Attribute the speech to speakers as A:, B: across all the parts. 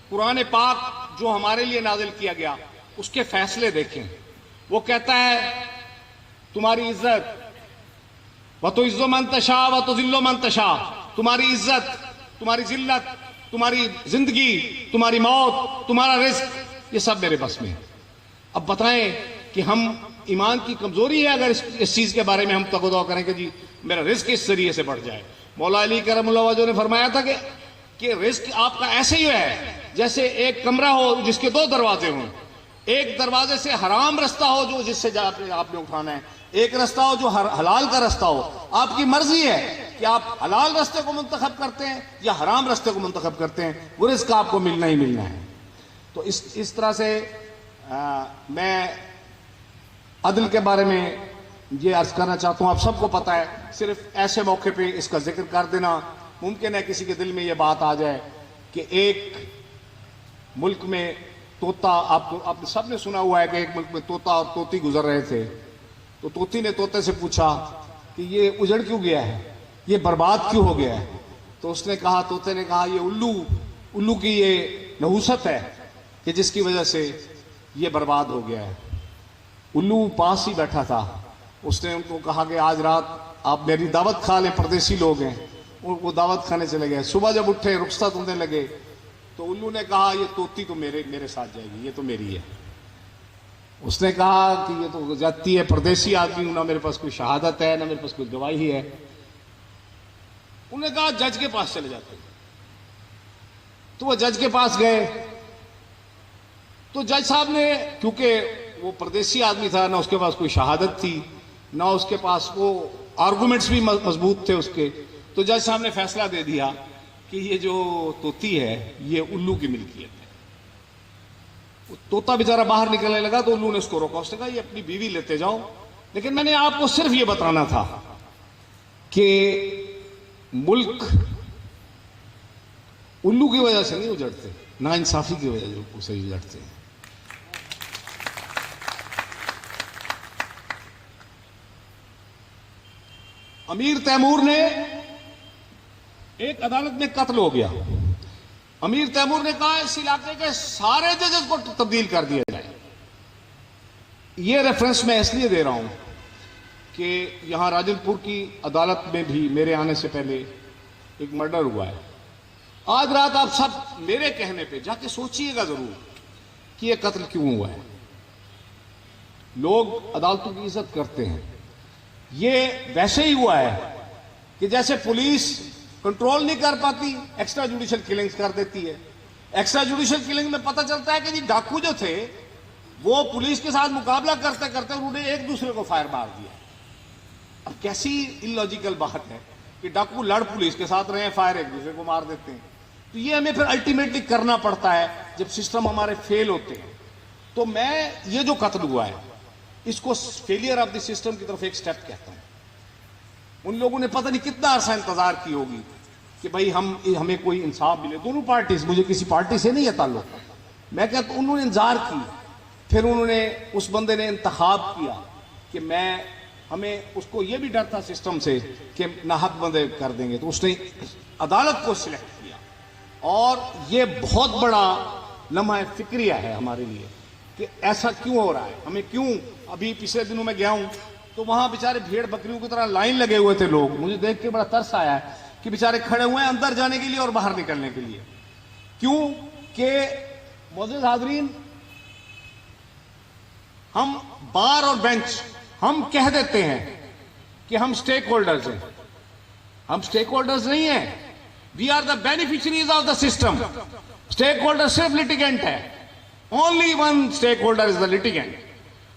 A: قرآن پاک جو ہمارے لیے نازل کیا گیا اس کے فیصلے دیکھیں. وہ کہتا ہے تمہاری عزت وَتُعِزُّ مَن تَشَاءُ وَتُذِلُّ مَن تَشَاءُ، تمہاری عزت، تمہاری ذلت، تمہاری زندگی، تمہاری موت، تمہارا رزق، یہ سب میرے بس میں ہے. اب بتائیں کہ ہم ایمان کی کمزوری ہے اگر اس چیز کے بارے میں ہم تقاضا کریں کہ جی میرا رزق اس ذریعے سے بڑھ جائے. مولا علی کرم اللہ وجہ نے فرمایا تھا کہ رزق آپ کا ایسے ہی ہے جیسے ایک کمرہ ہو جس کے 2 دروازے ہوں. ایک دروازے سے حرام رستہ ہو جو جس سے آپ نے اٹھانا ہے، ایک رستہ ہو جو حلال کا رستہ ہو. آپ کی مرضی ہے کہ آپ حلال رستے کو منتخب کرتے ہیں یا حرام رستے کو منتخب کرتے ہیں، وہ رزق آپ کو ملنا ہی ملنا ہے. تو اس طرح سے میں عدل کے بارے میں یہ عرض کرنا چاہتا ہوں. آپ سب کو پتہ ہے، صرف ایسے موقع پہ اس کا ذکر کر دینا ممکن ہے کسی کے دل میں یہ بات آ جائے کہ ایک ملک میں طوطا، آپ نے سب نے سنا ہوا ہے کہ ایک ملک میں طوطا اور طوطی گزر رہے تھے. تو طوطی نے طوطے سے پوچھا کہ یہ اجڑ کیوں گیا ہے، یہ برباد کیوں ہو گیا ہے؟ تو اس نے کہا، طوطے نے کہا، یہ الو کی یہ نحوست ہے کہ جس کی وجہ سے یہ برباد ہو گیا ہے. الو پاس ہی بیٹھا تھا. اس نے ان کو کہا کہ آج رات آپ میری دعوت کھا لیں، پردیسی لوگ ہیں. وہ دعوت کھانے چلے گئے. صبح جب اٹھے رخصت ہونے لگے تو الو نے کہا یہ طوطی تو میرے ساتھ جائے گی، یہ تو میری ہے. اس نے کہا کہ یہ تو جاتی ہے، پردیسی آدمی ہوں، نہ میرے پاس کوئی شہادت ہے نہ میرے پاس کوئی گواہی ہے. انہوں نے کہا جج کے پاس چلے جاتے. تو وہ جج کے پاس گئے. تو جج صاحب نے، کیونکہ وہ پردیسی آدمی تھا، نہ اس کے پاس کوئی شہادت تھی نہ اس کے پاس وہ آرگومنٹس بھی مضبوط تھے اس کے، تو جج صاحب نے فیصلہ دے دیا کہ یہ جو طوطی ہے یہ الو کی ملکیت ہے. طوطا بیچارہ باہر نکلنے لگا تو الو نے اس کو روکا. اس نے کہا یہ اپنی بیوی لیتے جاؤ، لیکن میں نے آپ کو صرف یہ بتانا تھا کہ ملک الو کی وجہ سے نہیں اجڑتے، نا انصافی کی وجہ سے اجڑتے ہیں. امیر تیمور نے ایک عدالت میں قتل ہو گیا. امیر تیمور نے کہا اس علاقے کے سارے ججز کو تبدیل کر دیا جائے. یہ ریفرنس میں اس لیے دے رہا ہوں کہ یہاں راجن پور کی عدالت میں بھی میرے آنے سے پہلے ایک مرڈر ہوا ہے. آج رات آپ سب میرے کہنے پہ جا کے سوچئے گا ضرور کہ یہ قتل کیوں ہوا ہے. لوگ عدالتوں کی عزت کرتے ہیں. یہ ویسے ہی ہوا ہے کہ جیسے پولیس کنٹرول نہیں کر پاتی، ایکسٹرا جوڈیشل کلنگز کر دیتی ہے. ایکسٹرا جوڈیشل کلنگ میں پتہ چلتا ہے کہ جی ڈاکو جو تھے وہ پولیس کے ساتھ مقابلہ کرتے کرتے انہوں نے ایک دوسرے کو فائر مار دیا. اب کیسی اللاجیکل بات ہے کہ ڈاکو لڑ پولیس کے ساتھ رہے ہیں، فائر ایک دوسرے کو مار دیتے ہیں. تو یہ ہمیں پھر الٹیمیٹلی کرنا پڑتا ہے جب سسٹم ہمارے فیل ہوتے ہیں. تو میں یہ جو قتل ہوا ہے اس کو فیلئر آف دی سسٹم کی طرف ایک سٹیپ کہتا ہوں. ان لوگوں نے پتہ نہیں کتنا عرصہ انتظار کی ہوگی کہ بھائی ہمیں کوئی انصاف ملے. دونوں پارٹیز، مجھے کسی پارٹی سے نہیں ہے تعلق، میں کہتا ہوں انہوں نے انتظار کی. پھر انہوں نے، اس بندے نے انتخاب کیا کہ ہمیں اس کو یہ بھی ڈر تھا سسٹم سے کہ ناحق بندے کر دیں گے، تو اس نے عدالت کو سلیکٹ کیا. اور یہ بہت بڑا لمحہ فکریہ ہے ہمارے لیے کہ ایسا کیوں ہو رہا ہے، ہمیں کیوں. ابھی پچھلے دنوں میں گیا ہوں تو وہاں بیچارے بھیڑ بکریوں کی طرح لائن لگے ہوئے تھے لوگ. مجھے دیکھ کے بڑا ترس آیا ہے کہ بیچارے کھڑے ہوئے ہیں اندر جانے کے لیے اور باہر نکلنے کے لیے. کیوں کہ معزز حاضرین، ہم بار اور بینچ ہم کہہ دیتے ہیں کہ ہم سٹیک ہولڈرز ہیں. ہم سٹیک ہولڈرز نہیں ہیں. We are the beneficiaries of the system. Stakeholder صرف لٹیگنٹ ہے. Only one stakeholder is the litigant.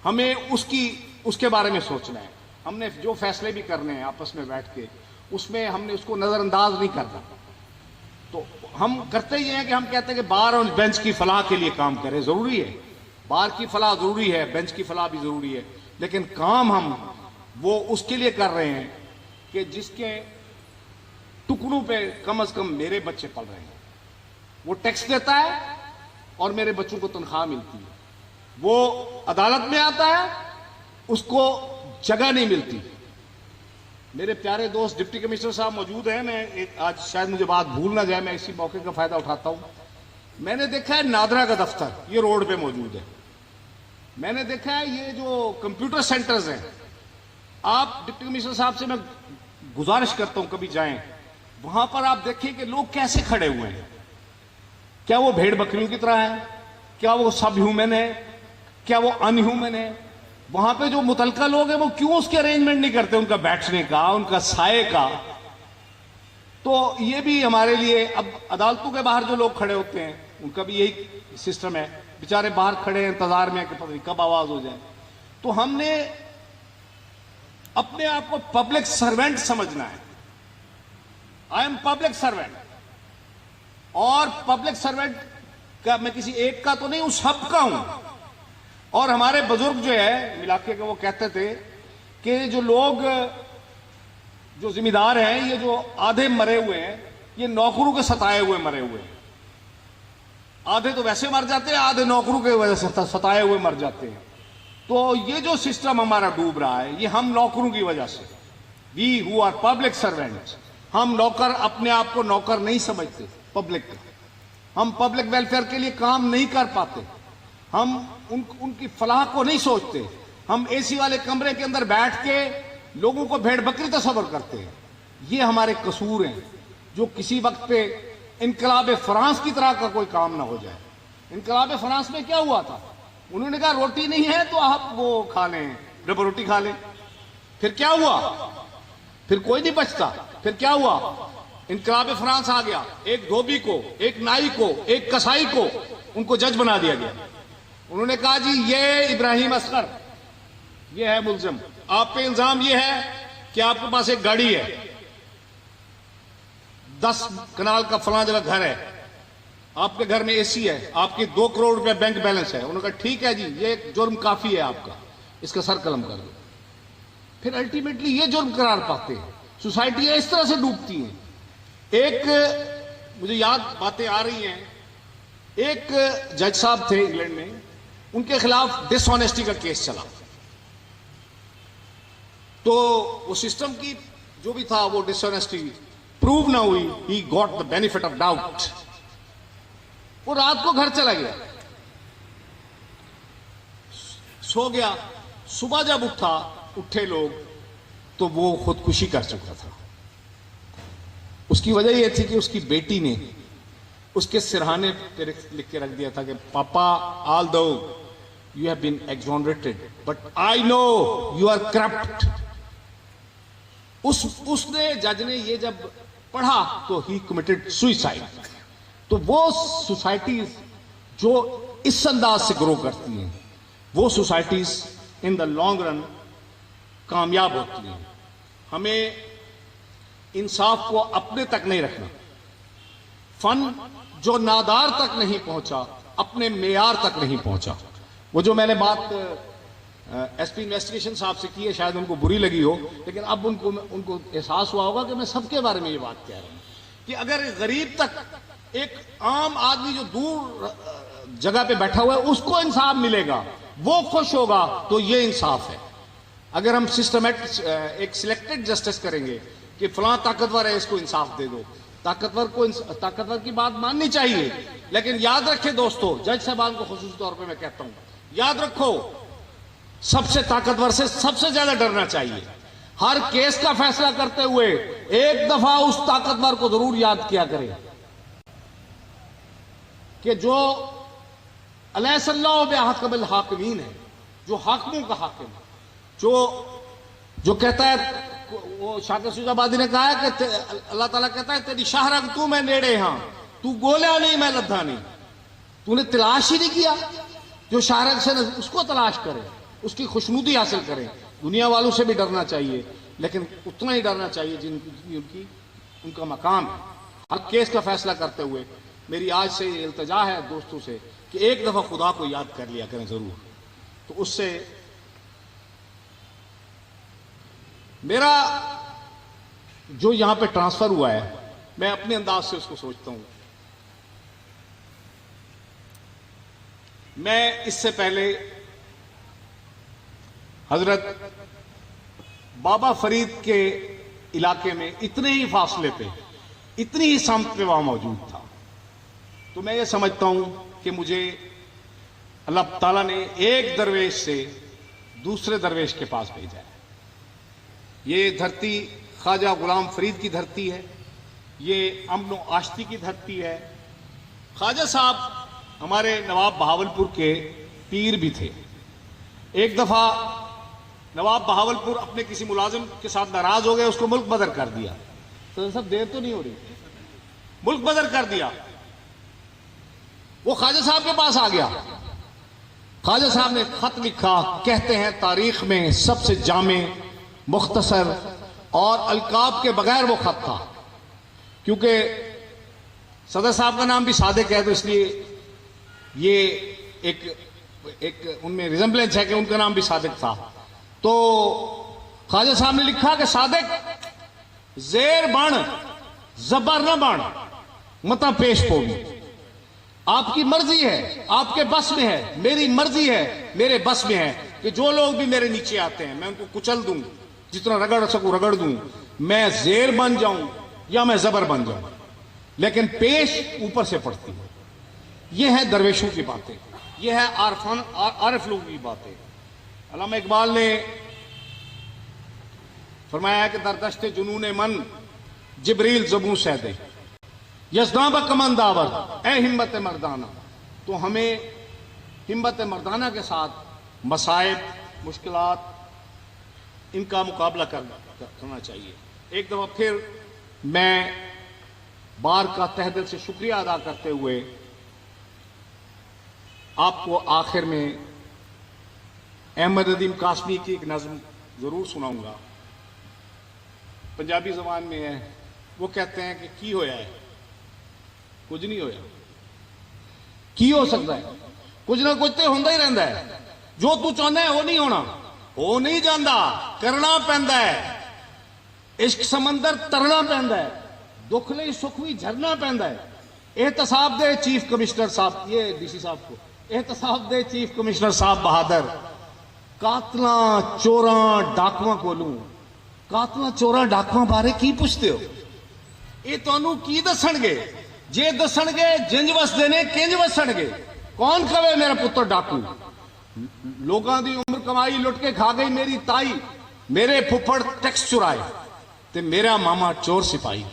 A: ہمیں اس کے بارے میں سوچنا ہے. ہم نے جو فیصلے بھی کرنے ہیں آپس میں بیٹھ کے، اس میں ہم نے اس کو نظر انداز نہیں کرنا. تو ہم کرتے یہ ہیں کہ ہم کہتے ہیں کہ بار اور بینچ کی فلاح کے لیے کام کریں. ضروری ہے، بار کی فلاح ضروری ہے، بینچ کی فلاح بھی ضروری ہے، لیکن کام ہم وہ اس کے لیے کر رہے ہیں کہ جس کے ٹکڑوں پہ کم از کم میرے بچے پل رہے ہیں. وہ ٹیکس دیتا ہے اور میرے بچوں کو تنخواہ ملتی ہے. وہ عدالت میں آتا ہے، اس کو جگہ نہیں ملتی. میرے پیارے دوست ڈپٹی کمشنر صاحب موجود ہیں. میں آج شاید مجھے بات بھول نہ جائے، میں اسی موقع کا فائدہ اٹھاتا ہوں میں نے دیکھا ہے نادرا کا دفتر یہ روڈ پہ موجود ہے. میں نے دیکھا ہے یہ جو کمپیوٹر سینٹرز ہیں, آپ ڈپٹی کمشنر صاحب سے میں گزارش کرتا ہوں کبھی جائیں وہاں پر, آپ دیکھیں کہ لوگ کیسے کھڑے ہوئے ہیں. کیا وہ بھیڑ بکریوں کی طرح ہے؟ کیا وہ سب ہیومن ہے؟ کیا وہ ان ہیومن ہے؟ وہاں پہ جو متعلقہ لوگ ہیں وہ کیوں اس کے ارینجمنٹ نہیں کرتے, ان کا بیٹھنے کا, ان کا سائے کا؟ تو یہ بھی ہمارے لیے, اب عدالتوں کے باہر جو لوگ کھڑے ہوتے ہیں ان کا بھی یہی سسٹم ہے, بیچارے باہر کھڑے ہیں انتظار میں کہ پتہ نہیں کب آواز ہو جائے. تو ہم نے اپنے آپ کو پبلک سرونٹ سمجھنا ہے. آئی ایم پبلک سرونٹ, اور پبلک سرونٹ کا میں کسی ایک کا تو نہیں ہوں, سب کا ہوں. اور ہمارے بزرگ جو ہے علاقے کے وہ کہتے تھے کہ جو لوگ جو ذمہ دار ہیں, یہ جو آدھے مرے ہوئے ہیں, یہ نوکروں کے ستائے ہوئے مرے ہوئے ہیں. آدھے تو ویسے مر جاتے ہیں, آدھے نوکروں کے وجہ سے ستائے ہوئے مر جاتے ہیں. تو یہ جو سسٹم ہمارا ڈوب رہا ہے یہ ہم نوکروں کی وجہ سے. وی ہو آر پبلک سرونٹس, ہم نوکر اپنے آپ کو نوکر نہیں سمجھتے پبلک کا. ہم پبلک ویلفیئر کے لیے کام نہیں کر پاتے, ہم ان کی فلاح کو نہیں سوچتے. ہم اے سی والے کمرے کے اندر بیٹھ کے لوگوں کو بھیڑ بکری تصور کرتے ہیں. یہ ہمارے قصور ہیں جو کسی وقت پہ انقلاب فرانس کی طرح کا کوئی کام نہ ہو جائے. انقلاب فرانس میں کیا ہوا تھا؟ انہوں نے کہا روٹی نہیں ہے تو آپ وہ کھا لیں, ڈبل روٹی کھا لیں. پھر کیا ہوا؟ پھر کوئی نہیں بچتا. پھر کیا ہوا؟ انقلاب فرانس آ گیا. ایک دھوبی کو, ایک نائی کو, ایک کسائی کو ان کو جج بنا دیا گیا. انہوں نے کہا جی یہ ابراہیم اصغر یہ ہے ملزم, آپ پہ الزام یہ ہے کہ آپ کے پاس ایک گاڑی ہے, 10 کنال کا فلاں جگہ گھر ہے, آپ کے گھر میں اے سی ہے, آپ کی 2 کروڑ روپے بینک بیلنس ہے. انہوں نے کہا ٹھیک ہے جی یہ جرم کافی ہے آپ کا, اس کا سر قلم کر دو. پھر الٹیمیٹلی یہ جرم قرار پاتے ہیں. سوسائٹیاں اس طرح سے ڈوبتی ہیں. ایک مجھے یاد باتیں آ رہی ہیں, ایک جج صاحب تھے انگلینڈ میں, ان کے خلاف ڈس آنیسٹی کا کیس چلا. تو وہ سسٹم کی جو بھی تھا وہ ڈس آنیسٹی پروو نہ ہوئی. He got the benefit of doubt. وہ رات کو گھر چلا گیا, سو گیا. صبح جب اٹھے لوگ تو وہ خودکشی کر چکا تھا. اس کی وجہ یہ تھی کہ اس کی بیٹی نے اس کے سرہانے پہ لکھ کے رکھ دیا تھا کہ پاپا although you have been exonerated but I know you are corrupt. اس نے, جج نے یہ جب پڑھا تو ہی کمیٹڈ سوئسائڈ. تو وہ سوسائٹیز جو اس انداز سے گرو کرتی ہیں وہ societies in the long run کامیاب ہوتی ہیں. ہمیں انصاف کو اپنے تک نہیں رکھنا. فن جو نادار تک نہیں پہنچا اپنے معیار تک نہیں پہنچا. وہ جو میں نے بات ایس پی انویسٹیگیشن صاحب سے کی ہے شاید ان کو بری لگی ہو, لیکن اب ان کو احساس ہوا ہوگا کہ میں سب کے بارے میں یہ بات کہہ رہا ہوں کہ اگر غریب تک, ایک عام آدمی جو دور جگہ پہ بیٹھا ہوا ہے اس کو انصاف ملے گا, وہ خوش ہوگا, تو یہ انصاف ہے. اگر ہم سسٹمیٹک ایک سلیکٹڈ جسٹس کریں گے کہ فلاں طاقتور ہے اس کو انصاف دے دو, طاقتور کی بات ماننی چاہیے. لیکن یاد رکھے دوستو, جج صاحبان کو خصوصی طور پہ میں کہتا ہوں, یاد رکھو سب سے طاقتور سے سب سے زیادہ ڈرنا چاہیے. ہر کیس کا فیصلہ کرتے ہوئے ایک دفعہ اس طاقتور کو ضرور یاد کیا کرے کہ جو الیس اللہ بأحکم الحاکمین ہے, جو حاکموں کا حاکم ہے, جو کہتا ہے, وہ شاکر سوز آبادی نے کہا ہے کہ اللہ تعالیٰ کہتا ہے تیری شاہ رگ تو میں نیڑے ہاں, تو گولیا نہیں میں لدھا نہیں. تو نے تلاش ہی نہیں کیا. جو شاہ رگ سے اس کو تلاش کرے, اس کی خوشنودی حاصل کریں. دنیا والوں سے بھی ڈرنا چاہیے, لیکن اتنا ہی ڈرنا چاہیے ان کا مقام ہے. ہر کیس کا فیصلہ کرتے ہوئے میری آج سے یہ التجا ہے دوستوں سے کہ ایک دفعہ خدا کو یاد کر لیا کریں ضرور. تو اس سے میرا جو یہاں پہ ٹرانسفر ہوا ہے, میں اپنے انداز سے اس کو سوچتا ہوں. میں اس سے پہلے حضرت بابا فرید کے علاقے میں اتنے ہی فاصلے پہ, اتنی ہی سمت پہ وہاں موجود تھا. تو میں یہ سمجھتا ہوں کہ مجھے اللہ تعالیٰ نے ایک درویش سے دوسرے درویش کے پاس بھیجا ہے. یہ دھرتی خواجہ غلام فرید کی دھرتی ہے, یہ امن و آشتی کی دھرتی ہے. خواجہ صاحب ہمارے نواب بہاولپور کے پیر بھی تھے. ایک دفعہ نواب بہاولپور اپنے کسی ملازم کے ساتھ ناراض ہو گئے, اس کو ملک بدر کر دیا. تو سب دیر تو نہیں ہو رہی, ملک بدر کر دیا. وہ خواجہ صاحب کے پاس آ گیا. خواجہ صاحب نے خط لکھا, کہتے ہیں تاریخ میں سب سے جامع, مختصر اور القاب کے بغیر وہ خط تھا. کیونکہ صدر صاحب کا نام بھی صادق ہے, تو اس لیے یہ ایک ان میں ریزمبلنس ہے کہ ان کا نام بھی صادق تھا. تو خواجہ صاحب نے لکھا کہ صادق زیر بن زبر نہ بن متا پیش پوگی. آپ کی مرضی ہے, آپ کے بس میں ہے, میری مرضی ہے, میرے بس میں ہے کہ جو لوگ بھی میرے نیچے آتے ہیں میں ان کو کچل دوں, جتنا رگڑ سکوں رگڑ دوں, میں زیر بن جاؤں یا میں زبر بن جاؤں, لیکن پیش اوپر سے پڑتی ہے. یہ ہے درویشوں کی باتیں, یہ ہے عارف لوگوں کی باتیں. علامہ اقبال نے فرمایا کہ در دشت جنون من جبریل زبوں سے دے یزداں بکمن داور اے ہمت مردانہ. تو ہمیں ہمت مردانہ کے ساتھ مصائب, مشکلات, ان کا مقابلہ کرنا چاہیے. ایک دفعہ پھر میں بار کا تہ دل سے شکریہ ادا کرتے ہوئے آپ کو آخر میں احمد ندیم قاسمی کی ایک نظم ضرور سناؤں گا. پنجابی زبان میں ہے. وہ کہتے ہیں کہ کی ہویا ہے, کچھ نہیں ہویا. کی ہو سکتا ہے, کچھ نہ کچھ تو ہوندا ہی رہندا ہے. جو تو چاہنا ہے وہ نہیں ہونا, ہو نہیں جاندہ, کرنا پیندا ہے. عشق سمندر ترنا پیندا ہے, دکھ لئی سکھ بھی جھرنا پیندا ہے. احتساب دے چیف کمشنر صاحب, یہ ڈی سی صاحب کو, احتساب دے چیف کمشنر صاحب بہادر, قاتلاں چوراں ڈاکواں کولوں. قاتلاں چوراں ڈاکواں بارے کی پوچھتے ہو؟ یہ تانوں کی دسن گے؟ جے دسن گے جنج وسدے نے کنج وسن گے. کون کہے میرا پتر ڈاکو؟ لوگاں دی عمر کمائی لٹ کے کھا گئی میری تائی, میرے پھپھڑ ٹیکس چرائے تے میرا ماما چور سپاہی.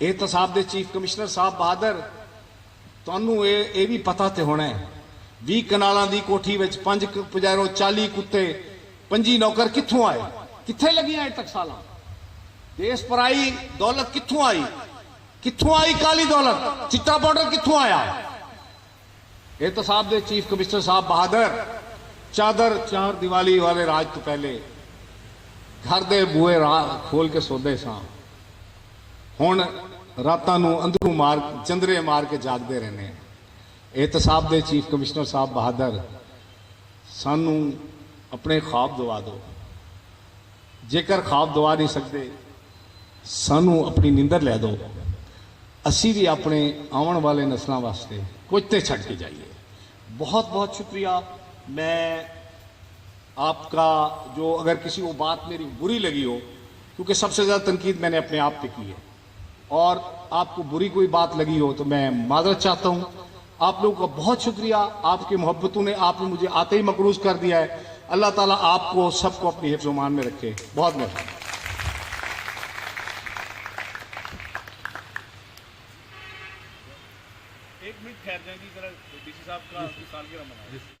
A: احتساب دے چیف کمشنر صاحب بہادر, تانوں اے بھی پتہ تے ہونا ہے 20 کنالاں دی کوٹھی وچ 5 پجارو 40 کتے 25 نوکر کتھوں آئے, کتھے لگیاں اج تک سالاں؟ دیس پرائی دولت کتھوں آئی کالی دولت, چٹا پاؤڈر کتھوں آیا؟ احتساب دے چیف کمشنر صاحب بہادر, چادر 4 دیوالی والے راج تو پہلے گھر دے بوئے کھول کے سودے ساں, ہن راتاں نو اندروں مار چندرے مار کے جاگدے رہنے. احتساب دے چیف کمشنر صاحب بہادر, سانوں اپنے خواب دوا دو. جے کر خواب دوا نہیں سکتے سانوں اپنی نیندر لے دو. اسی بھی اپنے آون والے نسلاں واسطے کچھ تے چھڈ کے جائیے. بہت بہت شکریہ. میں آپ کا جو اگر کسی کو بات میری بری لگی ہو, کیونکہ سب سے زیادہ تنقید میں نے اپنے آپ پہ کی ہے, اور آپ کو بری کوئی بات لگی ہو تو میں معذرت چاہتا ہوں. آپ لوگوں کا بہت شکریہ. آپ کی محبتوں نے آپ نے مجھے آتے ہی مقروض کر دیا ہے. اللہ تعالیٰ آپ کو سب کو اپنی حفظ و امان میں رکھے. بہت مہربانی.
B: ایک منٹ ٹھہر جائیں گی ذرا, ڈی سی صاحب کا سالگرہ منائیں.